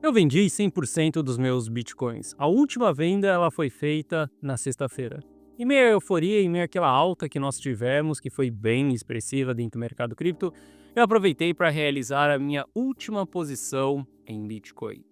Eu vendi 100% dos meus bitcoins. A última venda ela foi feita na sexta-feira. Em meio à euforia, em meio àquela alta que nós tivemos, que foi bem expressiva dentro do mercado cripto, eu aproveitei para realizar a minha última posição em Bitcoin.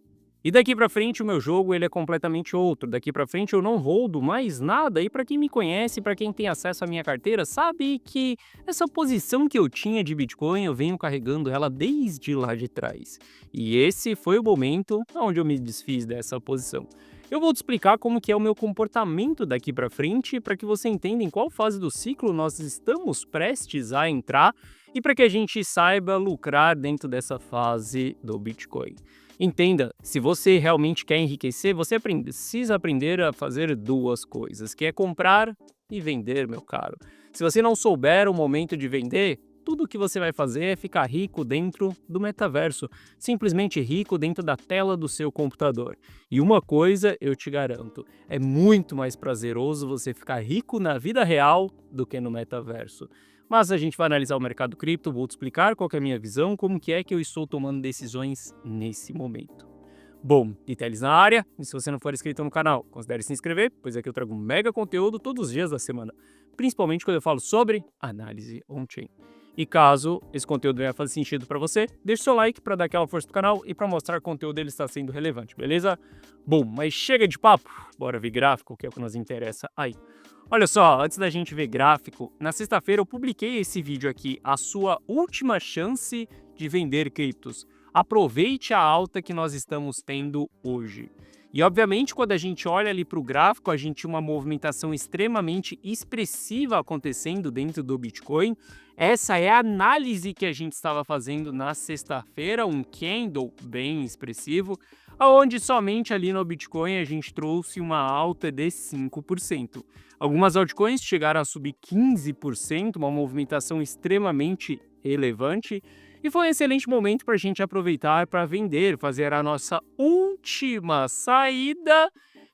E daqui para frente o meu jogo ele é completamente outro. Daqui para frente eu não holdo mais nada. E para quem me conhece, para quem tem acesso à minha carteira, sabe que essa posição que eu tinha de Bitcoin, eu venho carregando ela desde lá de trás. E esse foi o momento onde eu me desfiz dessa posição. Eu vou te explicar como que é o meu comportamento daqui para frente, para que você entenda em qual fase do ciclo nós estamos prestes a entrar e para que a gente saiba lucrar dentro dessa fase do Bitcoin. Entenda, se você realmente quer enriquecer, você precisa aprender a fazer duas coisas, que é comprar e vender, meu caro. Se você não souber o momento de vender, tudo que você vai fazer é ficar rico dentro do metaverso, simplesmente rico dentro da tela do seu computador. E uma coisa eu te garanto, é muito mais prazeroso você ficar rico na vida real do que no metaverso. Mas a gente vai analisar o mercado cripto, vou te explicar qual que é a minha visão, como que é que eu estou tomando decisões nesse momento. Bom, Itelis na área, e se você não for inscrito no canal, considere se inscrever, pois aqui eu trago um mega conteúdo todos os dias da semana, principalmente quando eu falo sobre análise on-chain. E caso esse conteúdo venha fazer sentido para você, deixe seu like para dar aquela força pro canal e para mostrar que o conteúdo dele está sendo relevante, beleza? Bom, mas chega de papo, bora ver gráfico, que é o que nos interessa aí. Olha só, antes da gente ver gráfico, na sexta-feira eu publiquei esse vídeo aqui, a sua última chance de vender criptos. Aproveite a alta que nós estamos tendo hoje. E obviamente, quando a gente olha ali para o gráfico, a gente tem uma movimentação extremamente expressiva acontecendo dentro do Bitcoin. Essa é a análise que a gente estava fazendo na sexta-feira, um candle bem expressivo, onde somente ali no Bitcoin a gente trouxe uma alta de 5%. Algumas altcoins chegaram a subir 15%, uma movimentação extremamente relevante, e foi um excelente momento para a gente aproveitar para vender, fazer a nossa última saída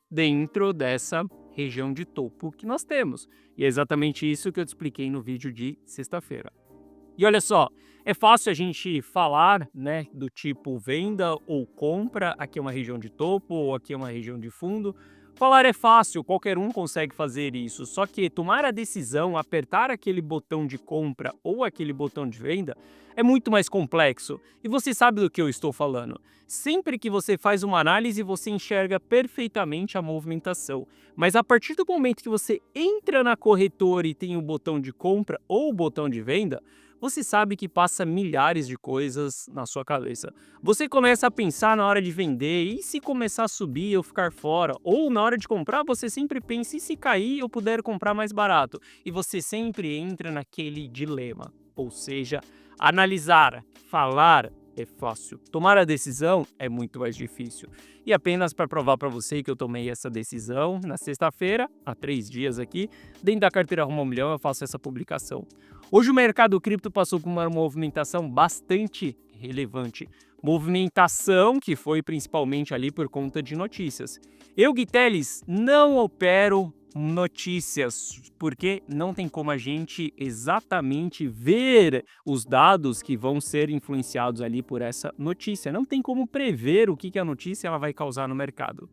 dentro dessa região de topo que nós temos. E é exatamente isso que eu te expliquei no vídeo de sexta-feira. E olha só, é fácil a gente falar, né, do tipo venda ou compra, aqui é uma região de topo ou aqui é uma região de fundo. Falar é fácil, qualquer um consegue fazer isso, só que tomar a decisão, apertar aquele botão de compra ou aquele botão de venda é muito mais complexo. E você sabe do que eu estou falando. Sempre que você faz uma análise, você enxerga perfeitamente a movimentação. Mas a partir do momento que você entra na corretora e tem o botão de compra ou o botão de venda, você sabe que passa milhares de coisas na sua cabeça. Você começa a pensar na hora de vender, e se começar a subir eu ficar fora? Ou na hora de comprar, você sempre pensa, e se cair eu puder comprar mais barato? E você sempre entra naquele dilema. Ou seja, analisar, falar é fácil. Tomar a decisão é muito mais difícil. E apenas para provar para você que eu tomei essa decisão, na sexta-feira, há 3 dias aqui, dentro da carteira Rumo ao Milhão eu faço essa publicação. Hoje o mercado cripto passou por uma movimentação bastante relevante. Movimentação que foi principalmente ali por conta de notícias. Eu, Guiteles, não opero notícias, porque não tem como a gente exatamente ver os dados que vão ser influenciados ali por essa notícia. Não tem como prever o que a notícia ela vai causar no mercado.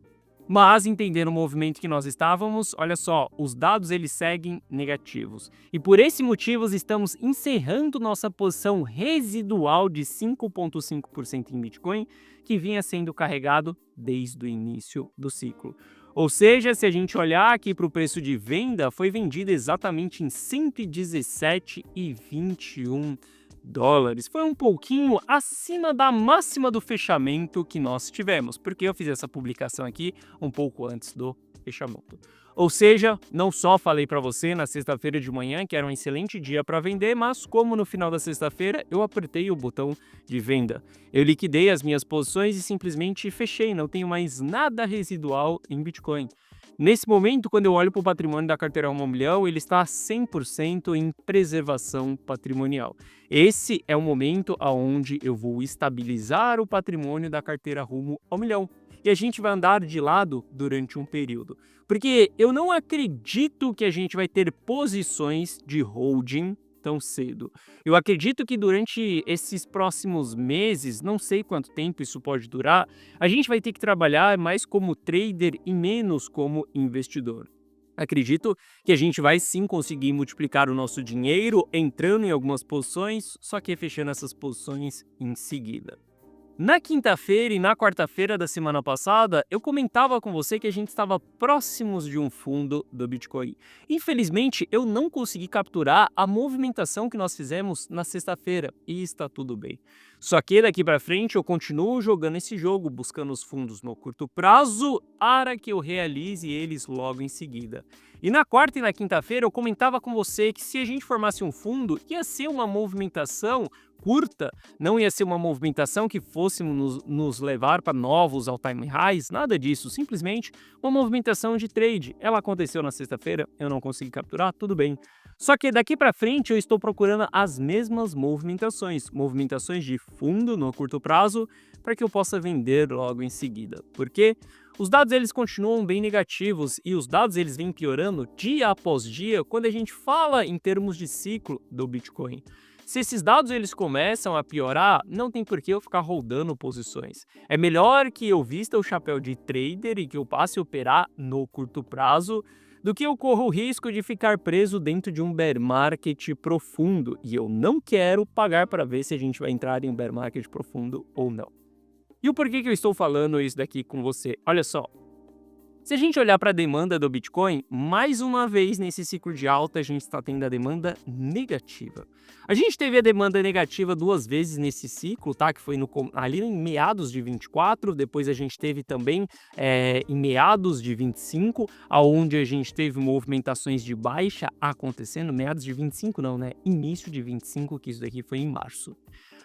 Mas, entendendo o movimento que nós estávamos, olha só, os dados eles seguem negativos. E por esse motivo estamos encerrando nossa posição residual de 5,5% em Bitcoin, que vinha sendo carregado desde o início do ciclo. Ou seja, se a gente olhar aqui para o preço de venda, foi vendido exatamente em 117,21 dólares. Foi um pouquinho acima da máxima do fechamento que nós tivemos, porque eu fiz essa publicação aqui um pouco antes do fechamento. Ou seja, não só falei para você na sexta-feira de manhã que era um excelente dia para vender, mas como no final da sexta-feira eu apertei o botão de venda. Eu liquidei as minhas posições e simplesmente fechei, não tenho mais nada residual em Bitcoin. Nesse momento, quando eu olho para o patrimônio da carteira Rumo ao Milhão, ele está 100% em preservação patrimonial. Esse é o momento onde eu vou estabilizar o patrimônio da carteira Rumo ao Milhão. E a gente vai andar de lado durante um período. Porque eu não acredito que a gente vai ter posições de holding tão cedo. Eu acredito que durante esses próximos meses, não sei quanto tempo isso pode durar, a gente vai ter que trabalhar mais como trader e menos como investidor. Acredito que a gente vai sim conseguir multiplicar o nosso dinheiro entrando em algumas posições, só que fechando essas posições em seguida. Na quinta-feira e na quarta-feira da semana passada, eu comentava com você que a gente estava próximos de um fundo do Bitcoin. Infelizmente, eu não consegui capturar a movimentação que nós fizemos na sexta-feira e está tudo bem. Só que daqui para frente eu continuo jogando esse jogo, buscando os fundos no curto prazo para que eu realize eles logo em seguida. E na quarta e na quinta-feira eu comentava com você que se a gente formasse um fundo, ia ser uma movimentação curta, não ia ser uma movimentação que fosse nos levar para novos all-time highs, nada disso, simplesmente uma movimentação de trade. Ela aconteceu na sexta-feira, eu não consegui capturar, tudo bem. Só que daqui para frente eu estou procurando as mesmas movimentações de fundo no curto prazo, para que eu possa vender logo em seguida. Porque os dados eles continuam bem negativos e os dados eles vêm piorando dia após dia quando a gente fala em termos de ciclo do Bitcoin. Se esses dados eles começam a piorar, não tem por que eu ficar holdando posições. É melhor que eu vista o chapéu de trader e que eu passe a operar no curto prazo do que eu corro o risco de ficar preso dentro de um bear market profundo. E eu não quero pagar para ver se a gente vai entrar em um bear market profundo ou não. E o porquê que eu estou falando isso daqui com você? Olha só. Se a gente olhar para a demanda do Bitcoin, mais uma vez nesse ciclo de alta a gente está tendo a demanda negativa. A gente teve a demanda negativa 2 vezes nesse ciclo, tá? Que foi ali em meados de 24, depois a gente teve também em meados de 25, aonde a gente teve movimentações de baixa acontecendo, meados de 25 não, né? Início de 25, que isso daqui foi em março.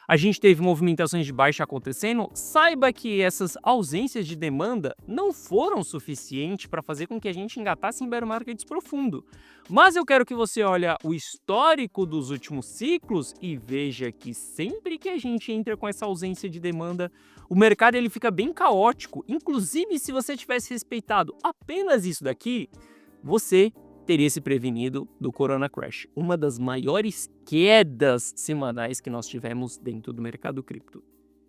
A gente teve movimentações de baixa acontecendo, saiba que essas ausências de demanda não foram suficientes para fazer com que a gente engatasse em bear markets profundo. Mas eu quero que você olhe o histórico dos últimos ciclos e veja que sempre que a gente entra com essa ausência de demanda, o mercado ele fica bem caótico. Inclusive, se você tivesse respeitado apenas isso daqui, você teria se prevenido do Corona Crash, uma das maiores quedas semanais que nós tivemos dentro do mercado cripto.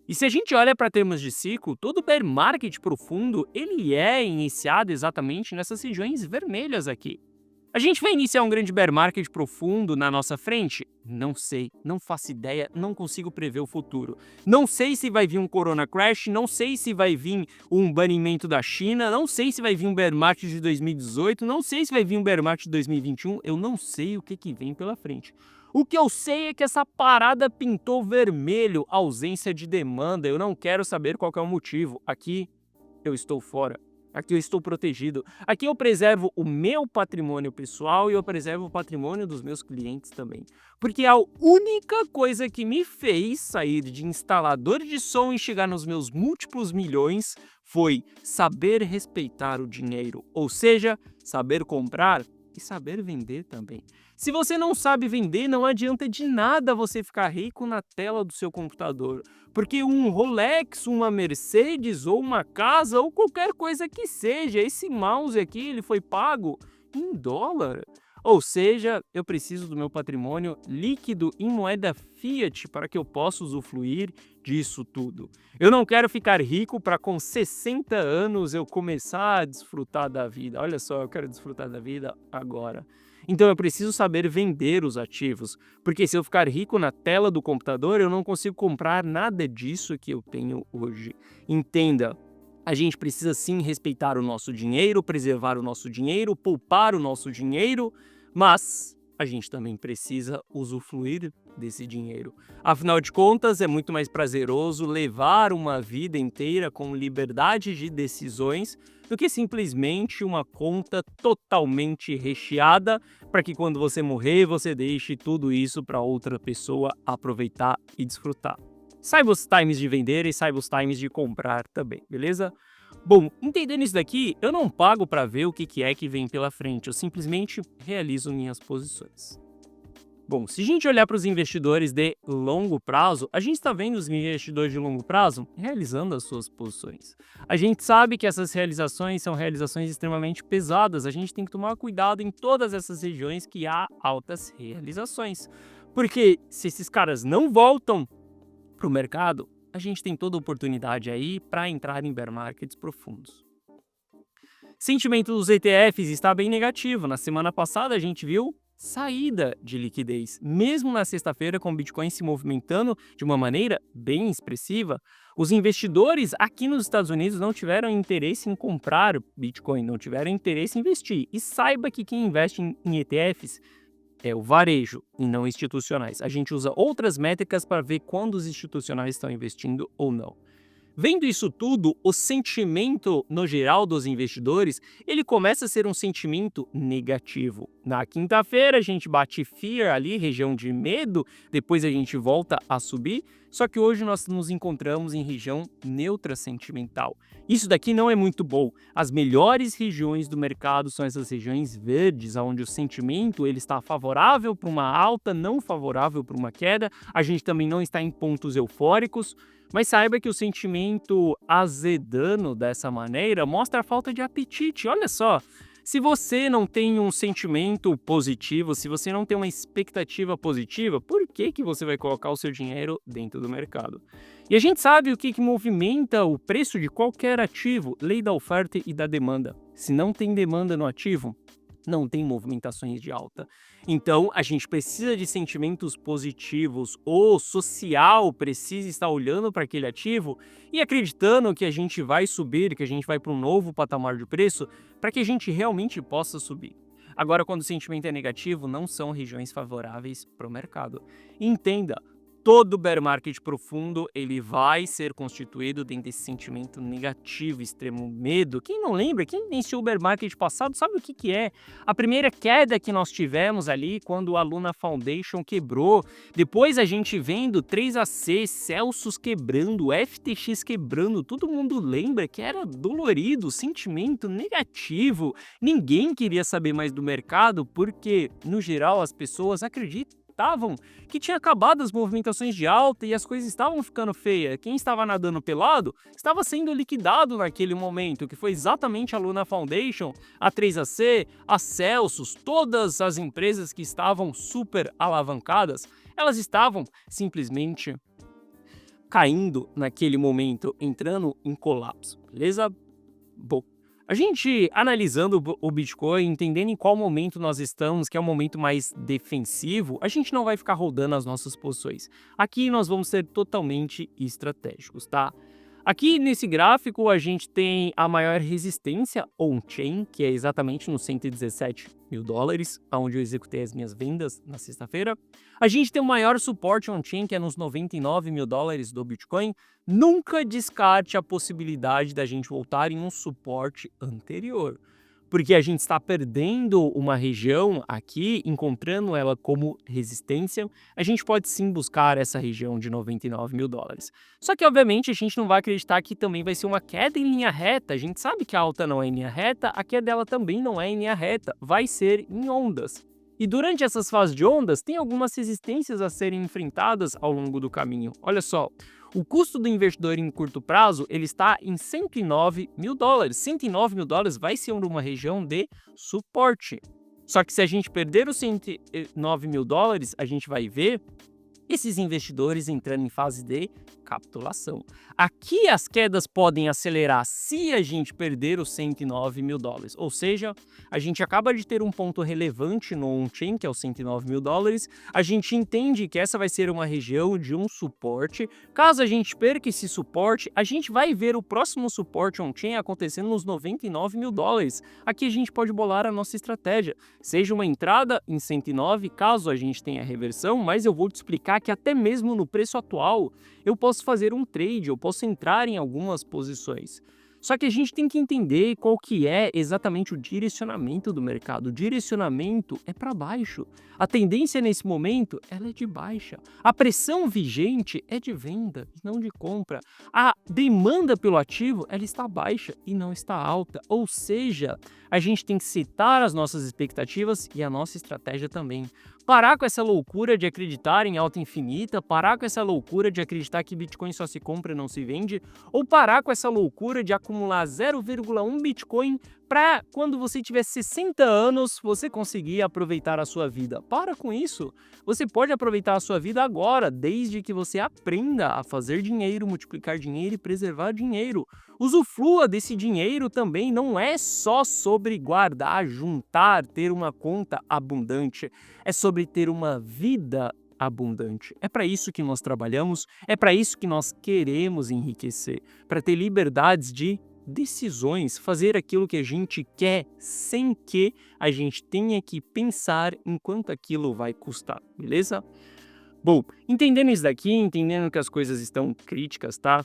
E se a gente olha para termos de ciclo, todo bear market profundo ele é iniciado exatamente nessas regiões vermelhas aqui. A gente vai iniciar um grande bear market profundo na nossa frente? Não sei, não faço ideia, não consigo prever o futuro. Não sei se vai vir um Corona Crash, não sei se vai vir um banimento da China, não sei se vai vir um bear market de 2018, não sei se vai vir um bear market de 2021, eu não sei o que vem pela frente. O que eu sei é que essa parada pintou vermelho, ausência de demanda, eu não quero saber qual que é o motivo. Aqui eu estou fora. Aqui eu estou protegido. Aqui eu preservo o meu patrimônio pessoal e eu preservo o patrimônio dos meus clientes também. Porque a única coisa que me fez sair de instalador de som e chegar nos meus múltiplos milhões foi saber respeitar o dinheiro, ou seja, saber comprar e saber vender também. Se você não sabe vender, não adianta de nada você ficar rico na tela do seu computador. Porque um Rolex, uma Mercedes ou uma casa ou qualquer coisa que seja, esse mouse aqui ele foi pago em dólar. Ou seja, eu preciso do meu patrimônio líquido em moeda fiat para que eu possa usufruir disso tudo. Eu não quero ficar rico para com 60 anos eu começar a desfrutar da vida. Olha só, eu quero desfrutar da vida agora. Então eu preciso saber vender os ativos, porque se eu ficar rico na tela do computador, eu não consigo comprar nada disso que eu tenho hoje. Entenda, a gente precisa sim respeitar o nosso dinheiro, preservar o nosso dinheiro, poupar o nosso dinheiro, mas a gente também precisa usufruir desse dinheiro. Afinal de contas, é muito mais prazeroso levar uma vida inteira com liberdade de decisões do que simplesmente uma conta totalmente recheada para que quando você morrer, você deixe tudo isso para outra pessoa aproveitar e desfrutar. Saiba os times de vender e saiba os times de comprar também, beleza? Bom, entendendo isso daqui, eu não pago para ver o que é que vem pela frente, eu simplesmente realizo minhas posições. Bom, se a gente olhar para os investidores de longo prazo, a gente está vendo os investidores de longo prazo realizando as suas posições. A gente sabe que essas realizações são realizações extremamente pesadas, a gente tem que tomar cuidado em todas essas regiões que há altas realizações. Porque se esses caras não voltam para o mercado, a gente tem toda a oportunidade aí para entrar em bear markets profundos. Sentimento dos ETFs está bem negativo. Na semana passada a gente viu saída de liquidez. Mesmo na sexta-feira, com o Bitcoin se movimentando de uma maneira bem expressiva, os investidores aqui nos Estados Unidos não tiveram interesse em comprar Bitcoin, não tiveram interesse em investir. E saiba que quem investe em ETFs é o varejo e não institucionais. A gente usa outras métricas para ver quando os institucionais estão investindo ou não. Vendo isso tudo, o sentimento no geral dos investidores, ele começa a ser um sentimento negativo. Na quinta-feira a gente bate fear ali, região de medo, depois a gente volta a subir, só que hoje nós nos encontramos em região neutra sentimental. Isso daqui não é muito bom. As melhores regiões do mercado são essas regiões verdes, onde o sentimento ele está favorável para uma alta, não favorável para uma queda. A gente também não está em pontos eufóricos. Mas saiba que o sentimento azedando dessa maneira mostra a falta de apetite. Olha só, se você não tem um sentimento positivo, se você não tem uma expectativa positiva, por que você vai colocar o seu dinheiro dentro do mercado? E a gente sabe o que movimenta o preço de qualquer ativo, lei da oferta e da demanda. Se não tem demanda no ativo, não tem movimentações de alta. Então, a gente precisa de sentimentos positivos. O social precisa estar olhando para aquele ativo e acreditando que a gente vai subir, que a gente vai para um novo patamar de preço, para que a gente realmente possa subir. Agora, quando o sentimento é negativo, não são regiões favoráveis para o mercado. Entenda, todo bear market profundo ele vai ser constituído dentro desse sentimento negativo, extremo medo. Quem não lembra, quem iniciou o bear market passado, sabe o que é? A primeira queda que nós tivemos ali quando a Luna Foundation quebrou. Depois a gente vendo 3AC, Celsius quebrando, FTX quebrando. Todo mundo lembra que era dolorido, sentimento negativo. Ninguém queria saber mais do mercado porque, no geral, as pessoas acreditam que tinha acabado as movimentações de alta e as coisas estavam ficando feias. Quem estava nadando pelado estava sendo liquidado naquele momento, que foi exatamente a Luna Foundation, a 3AC, a Celsius, todas as empresas que estavam super alavancadas, elas estavam simplesmente caindo naquele momento, entrando em colapso, beleza? Bom, a gente analisando o Bitcoin, entendendo em qual momento nós estamos, que é um momento mais defensivo, a gente não vai ficar rodando as nossas posições. Aqui nós vamos ser totalmente estratégicos, tá? Aqui nesse gráfico a gente tem a maior resistência on-chain, que é exatamente nos 117 mil dólares, onde eu executei as minhas vendas na sexta-feira. A gente tem o maior suporte on-chain, que é nos 99 mil dólares do Bitcoin. Nunca descarte a possibilidade da gente voltar em um suporte anterior, porque a gente está perdendo uma região aqui, encontrando ela como resistência. A gente pode sim buscar essa região de 99 mil dólares. Só que, obviamente, a gente não vai acreditar que também vai ser uma queda em linha reta. A gente sabe que a alta não é em linha reta, a queda dela também não é em linha reta, vai ser em ondas. E durante essas fases de ondas, tem algumas resistências a serem enfrentadas ao longo do caminho. Olha só, o custo do investidor em curto prazo ele está em 109 mil dólares. 109 mil dólares vai ser uma região de suporte. Só que se a gente perder os 109 mil dólares, a gente vai ver esses investidores entrando em fase de capitulação. Aqui as quedas podem acelerar se a gente perder os 109 mil dólares, ou seja, a gente acaba de ter um ponto relevante no on-chain, que é os 109 mil dólares, a gente entende que essa vai ser uma região de um suporte. Caso a gente perca esse suporte, a gente vai ver o próximo suporte on-chain acontecendo nos 99 mil dólares. Aqui a gente pode bolar a nossa estratégia, seja uma entrada em 109, caso a gente tenha reversão, mas eu vou te explicar que até mesmo no preço atual eu posso fazer um trade, eu posso entrar em algumas posições. Só que a gente tem que entender qual que é exatamente o direcionamento do mercado. O direcionamento é para baixo. A tendência nesse momento ela é de baixa. A pressão vigente é de venda, não de compra. A demanda pelo ativo ela está baixa e não está alta. Ou seja, a gente tem que citar as nossas expectativas e a nossa estratégia também. Parar com essa loucura de acreditar em alta infinita, parar com essa loucura de acreditar que Bitcoin só se compra e não se vende, ou parar com essa loucura de acumular 0,1 Bitcoin para quando você tiver 60 anos, você conseguir aproveitar a sua vida. Para com isso. Você pode aproveitar a sua vida agora, desde que você aprenda a fazer dinheiro, multiplicar dinheiro e preservar dinheiro. Usufrua desse dinheiro também, não é só sobre guardar, juntar, ter uma conta abundante. É sobre ter uma vida abundante. É para isso que nós trabalhamos, é para isso que nós queremos enriquecer, para ter liberdades de decisões, fazer aquilo que a gente quer sem que a gente tenha que pensar em quanto aquilo vai custar, beleza? Bom, entendendo isso daqui, entendendo que as coisas estão críticas, tá?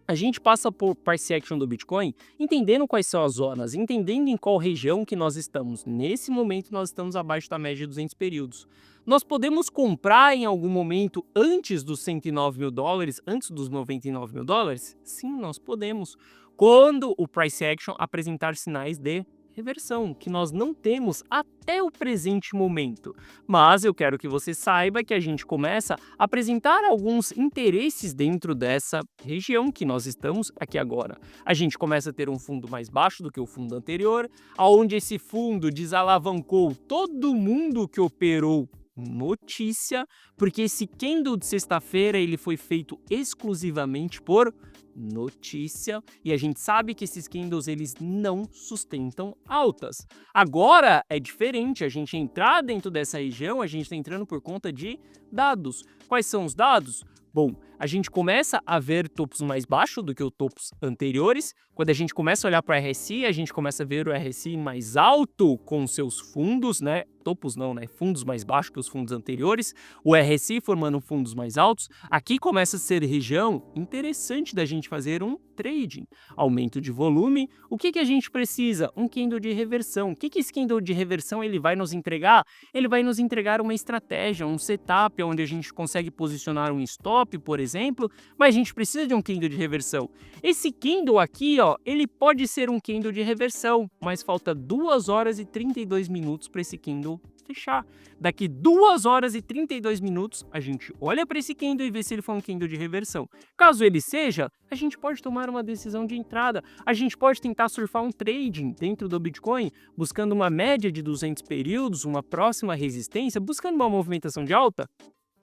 A gente passa por price action do Bitcoin, entendendo quais são as zonas, entendendo em qual região que nós estamos. Nesse momento, nós estamos abaixo da média de 200 períodos. Nós podemos comprar em algum momento antes dos 109 mil dólares, antes dos 99 mil dólares? Sim, nós podemos. Quando o price action apresentar sinais de reversão, que nós não temos até o presente momento. Mas eu quero que você saiba que a gente começa a apresentar alguns interesses dentro dessa região que nós estamos aqui agora. A gente começa a ter um fundo mais baixo do que o fundo anterior, aonde esse fundo desalavancou todo mundo que operou notícia, porque esse candle de sexta-feira ele foi feito exclusivamente por notícia, e a gente sabe que esses candles eles não sustentam altas. Agora é diferente, a gente entrar dentro dessa região, a gente está entrando por conta de dados. Quais são os dados? Bom, a gente começa a ver topos mais baixos do que os topos anteriores. Quando a gente começa a olhar para o RSI, a gente começa a ver o RSI mais alto com seus fundos, né? Topos não, né? Fundos mais baixos que os fundos anteriores. O RSI formando fundos mais altos. Aqui começa a ser região interessante da gente fazer um trading. Aumento de volume. O que a gente precisa? Um candle de reversão. O que esse candle de reversão ele vai nos entregar? Ele vai nos entregar uma estratégia, um setup, onde a gente consegue posicionar um stop, por exemplo, mas a gente precisa de um candle de reversão. Esse candle aqui, ó, ele pode ser um candle de reversão, mas falta 2 horas e 32 minutos para esse candle fechar. Daqui 2 horas e 32 minutos, a gente olha para esse candle e vê se ele for um candle de reversão. Caso ele seja, a gente pode tomar uma decisão de entrada. A gente pode tentar surfar um trading dentro do Bitcoin, buscando uma média de 200 períodos, uma próxima resistência, buscando uma movimentação de alta.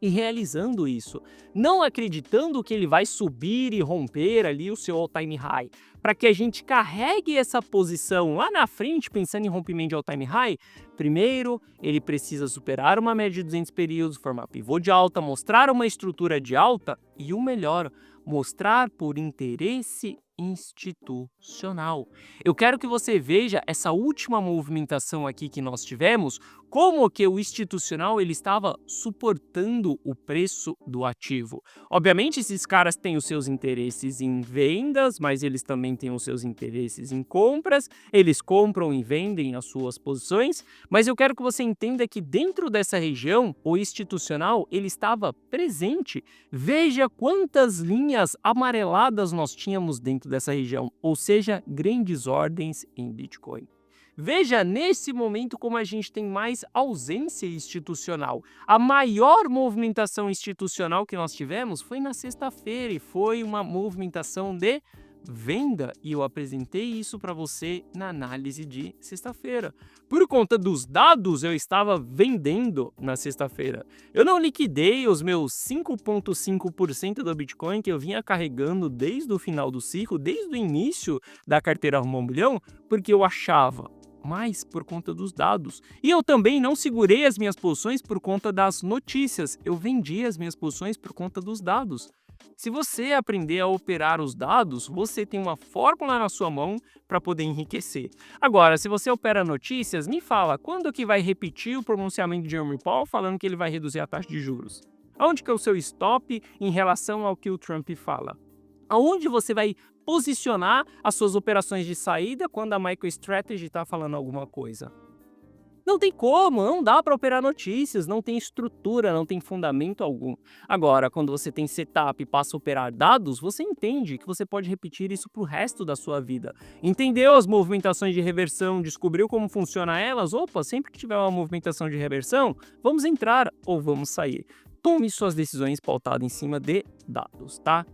E realizando isso, não acreditando que ele vai subir e romper ali o seu all-time high, para que a gente carregue essa posição lá na frente, pensando em rompimento de all-time high, primeiro ele precisa superar uma média de 200 períodos, formar pivô de alta, mostrar uma estrutura de alta e o melhor, mostrar por interesse institucional. Eu quero que você veja essa última movimentação aqui que nós tivemos, como que o institucional ele estava suportando o preço do ativo. Obviamente esses caras têm os seus interesses em vendas, mas eles também têm os seus interesses em compras, eles compram e vendem as suas posições, mas eu quero que você entenda que dentro dessa região, o institucional ele estava presente. Veja quantas linhas amareladas nós tínhamos dentro dessa região, ou seja, grandes ordens em Bitcoin. Veja nesse momento como a gente tem mais ausência institucional. A maior movimentação institucional que nós tivemos foi na sexta-feira e foi uma movimentação de venda, e eu apresentei isso para você na análise de sexta-feira. Por conta dos dados, eu estava vendendo na sexta-feira. Eu não liquidei os meus 5,5% do Bitcoin que eu vinha carregando desde o final do ciclo, desde o início da carteira Rumo ao Milhão, porque eu achava, mas por conta dos dados. E eu também não segurei as minhas posições por conta das notícias, eu vendi as minhas posições por conta dos dados. Se você aprender a operar os dados, você tem uma fórmula na sua mão para poder enriquecer. Agora, se você opera notícias, me fala, quando que vai repetir o pronunciamento de Jerome Powell falando que ele vai reduzir a taxa de juros? Aonde que é o seu stop em relação ao que o Trump fala? Aonde você vai posicionar as suas operações de saída quando a MicroStrategy está falando alguma coisa? Não tem como, não dá para operar notícias, não tem estrutura, não tem fundamento algum. Agora, quando você tem setup e passa a operar dados, você entende que você pode repetir isso para o resto da sua vida. Entendeu as movimentações de reversão, descobriu como funciona elas? Opa, sempre que tiver uma movimentação de reversão, vamos entrar ou vamos sair. Tome suas decisões pautadas em cima de dados, tá?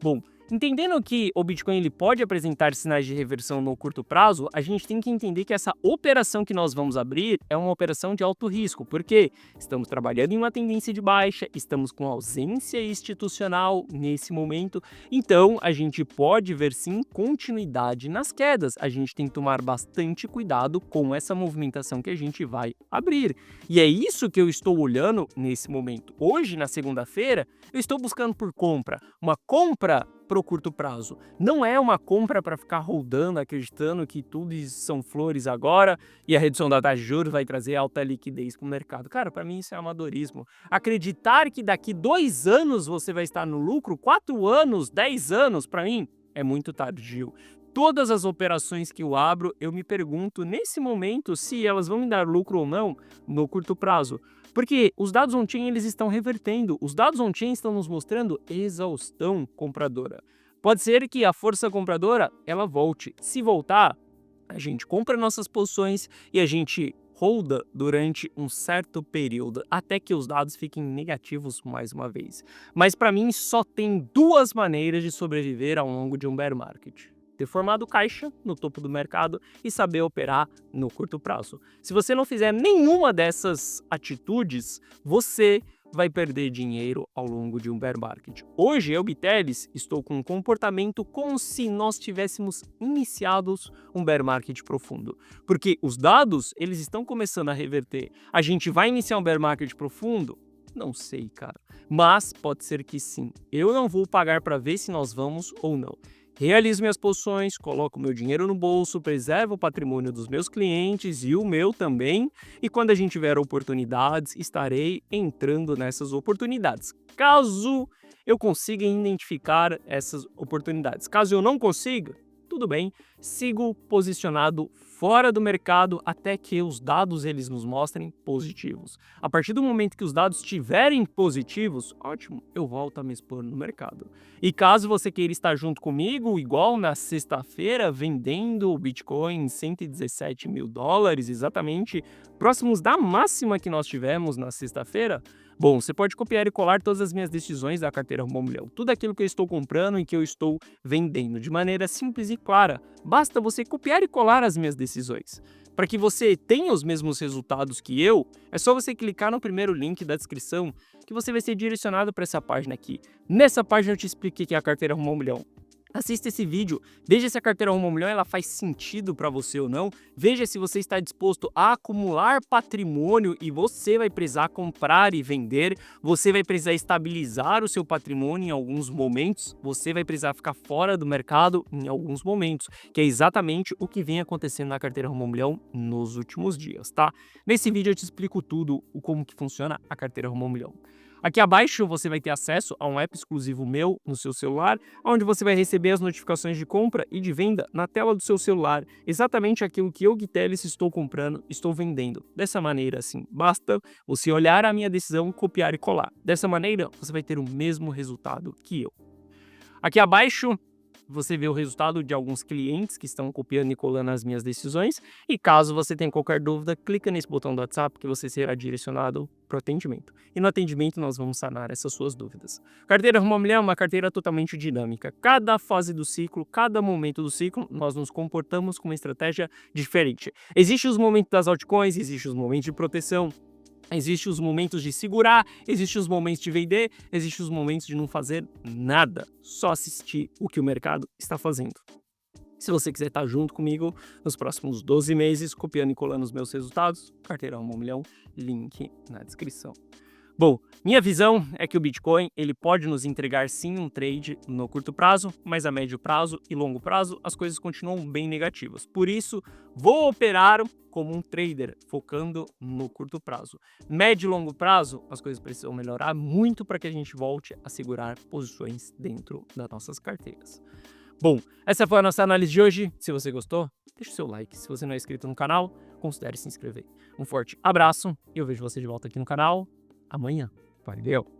Bom, Entendendo que o Bitcoin ele pode apresentar sinais de reversão no curto prazo, a gente tem que entender que essa operação que nós vamos abrir é uma operação de alto risco, porque estamos trabalhando em uma tendência de baixa, estamos com ausência institucional nesse momento, então a gente pode ver sim continuidade nas quedas. A gente tem que tomar bastante cuidado com essa movimentação que a gente vai abrir. E é isso que eu estou olhando nesse momento. Hoje, na segunda-feira, eu estou buscando por compra, uma compra para o curto prazo. Não é uma compra para ficar rodando, acreditando que tudo são flores agora e a redução da taxa de juros vai trazer alta liquidez para o mercado. Cara, para mim isso é amadorismo. Acreditar que daqui 2 anos você vai estar no lucro, 4 anos, 10 anos, para mim é muito tardio. Todas as operações que eu abro, eu me pergunto nesse momento se elas vão me dar lucro ou não no curto prazo. Porque os dados on-chain eles estão revertendo, os dados on-chain estão nos mostrando exaustão compradora. Pode ser que a força compradora ela volte. Se voltar, a gente compra nossas posições e a gente holda durante um certo período, até que os dados fiquem negativos mais uma vez. Mas para mim só tem 2 maneiras de sobreviver ao longo de um bear market: ter formado caixa no topo do mercado e saber operar no curto prazo. Se você não fizer nenhuma dessas atitudes, você vai perder dinheiro ao longo de um bear market. Hoje, eu, Biteles, estou com um comportamento como se nós tivéssemos iniciados um bear market profundo. Porque os dados, eles estão começando a reverter. A gente vai iniciar um bear market profundo? Não sei, cara. Mas pode ser que sim. Eu não vou pagar para ver se nós vamos ou não. Realizo minhas posições, coloco meu dinheiro no bolso, preservo o patrimônio dos meus clientes e o meu também, e quando a gente tiver oportunidades, estarei entrando nessas oportunidades. Caso eu consiga identificar essas oportunidades. Caso eu não consiga, tudo bem, sigo posicionado fora do mercado até que os dados eles nos mostrem positivos. A partir do momento que os dados estiverem positivos, ótimo, eu volto a me expor no mercado. E caso você queira estar junto comigo, igual na sexta-feira, vendendo o Bitcoin em $117 mil, exatamente próximos da máxima que nós tivemos na sexta-feira, bom, você pode copiar e colar todas as minhas decisões da carteira Rumo ao Milhão. Tudo aquilo que eu estou comprando e que eu estou vendendo de maneira simples e clara. Basta você copiar e colar as minhas decisões. Para que você tenha os mesmos resultados que eu, é só você clicar no primeiro link da descrição que você vai ser direcionado para essa página aqui. Nessa página eu te expliquei o que é a carteira Rumo ao Milhão. Assista esse vídeo, veja se a carteira Rumo ao Milhão ela faz sentido para você ou não, veja se você está disposto a acumular patrimônio e você vai precisar comprar e vender, você vai precisar estabilizar o seu patrimônio em alguns momentos, você vai precisar ficar fora do mercado em alguns momentos, que é exatamente o que vem acontecendo na carteira Rumo ao Milhão nos últimos dias, tá? Nesse vídeo eu te explico tudo, como que funciona a carteira Rumo ao Milhão. Aqui abaixo você vai ter acesso a um app exclusivo meu no seu celular, onde você vai receber as notificações de compra e de venda na tela do seu celular, exatamente aquilo que eu, Guiteles, estou comprando, estou vendendo. Dessa maneira, assim, basta você olhar a minha decisão, copiar e colar. Dessa maneira, você vai ter o mesmo resultado que eu. Aqui abaixo você vê o resultado de alguns clientes que estão copiando e colando as minhas decisões. E caso você tenha qualquer dúvida, clica nesse botão do WhatsApp que você será direcionado para o atendimento. E no atendimento nós vamos sanar essas suas dúvidas. Carteira Rumo ao Milhão é uma carteira totalmente dinâmica. Cada fase do ciclo, cada momento do ciclo, nós nos comportamos com uma estratégia diferente. Existem os momentos das altcoins, existem os momentos de proteção, existem os momentos de segurar, existem os momentos de vender, existem os momentos de não fazer nada, só assistir o que o mercado está fazendo. Se você quiser estar junto comigo nos próximos 12 meses, copiando e colando os meus resultados, carteira Rumo ao Milhão, link na descrição. Bom, minha visão é que o Bitcoin ele pode nos entregar sim um trade no curto prazo, mas a médio prazo e longo prazo as coisas continuam bem negativas. Por isso, vou operar como um trader, focando no curto prazo. Médio e longo prazo, as coisas precisam melhorar muito para que a gente volte a segurar posições dentro das nossas carteiras. Bom, essa foi a nossa análise de hoje. Se você gostou, deixa o seu like. Se você não é inscrito no canal, considere se inscrever. Um forte abraço e eu vejo você de volta aqui no canal amanhã. Valeu!